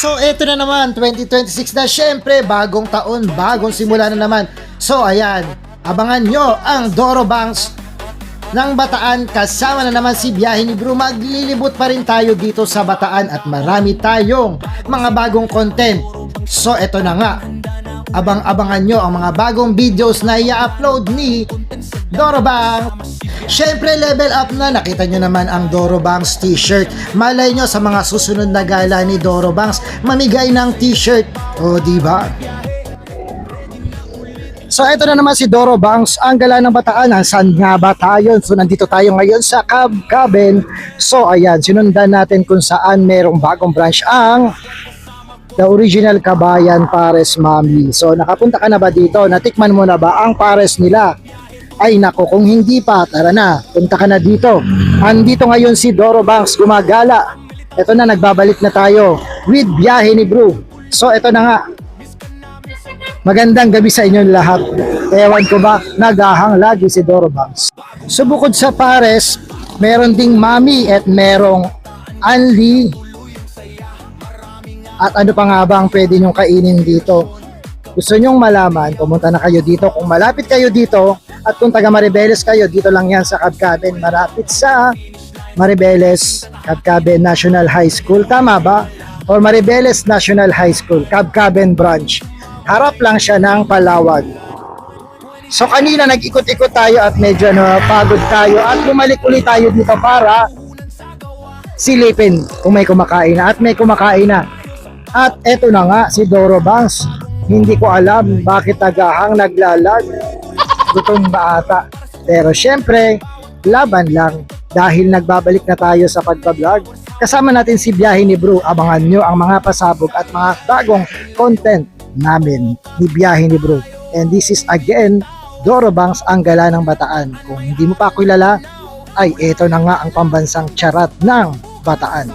So eto na naman, 2026 na, syempre bagong taon, bagong simula na naman. So ayan, abangan nyo ang Doro Banks ng Bataan, kasama na naman si Biyahe ni Bru. Maglilibot pa rin tayo dito sa Bataan at marami tayong mga bagong content. So eto na nga, abang-abangan nyo ang mga bagong videos na i-upload ni Doro Banks. Syempre level up na, nakita nyo naman ang Doro Banks t-shirt. Malay nyo sa mga susunod na gala ni Doro Banks, mamigay ng t-shirt. O diba? So ito na naman si Doro Banks, ang gala ng Bataan. Saan nga ba tayo? So nandito tayo ngayon sa Cabcaben. So ayan, sinundan natin kung saan merong bagong branch ang The Original Kabayan Pares Mami. So nakapunta ka na ba dito? Natikman mo na ba ang pares nila? Ay nako, kung hindi pa, tara na, punta ka na dito. Andito ngayon si Doro Banks gumagala. Ito na, nagbabalik na tayo with Biyahe ni Bru. So ito na nga, magandang gabi sa inyong lahat. Ewan ko ba, nagahang lagi si Doro Banks. So bukod sa pares, meron ding mami at merong anli. At ano pa nga ba ang pwede nyong kainin dito? Gusto nyong malaman, pumunta na kayo dito. Kung malapit kayo dito at kung taga Maribeles kayo, dito lang yan sa Cabcaben. Malapit sa Maribeles, Cabcaben National High School. Tama ba? Or Maribeles National High School, Cabcaben branch. Harap lang siya ng Palawag. So kanina nag-ikot-ikot tayo at medyo pagod tayo at bumalik ulit tayo dito para silipin kung may kumakain na, at may kumakain na. At eto na nga si Doro Banks. Hindi ko alam bakit agahang naglalag. Gutom ba ata? Pero syempre, laban lang dahil nagbabalik na tayo sa pagbablog. Kasama natin si Biyahe ni Bru. Abangan nyo ang mga pasabog at mga bagong content namin ni Biyahe ni Bru. And this is again, Doro Banks, ang gala ng Bataan. Kung hindi mo pa kilala, ay eto na nga ang pambansang charat ng Bataan.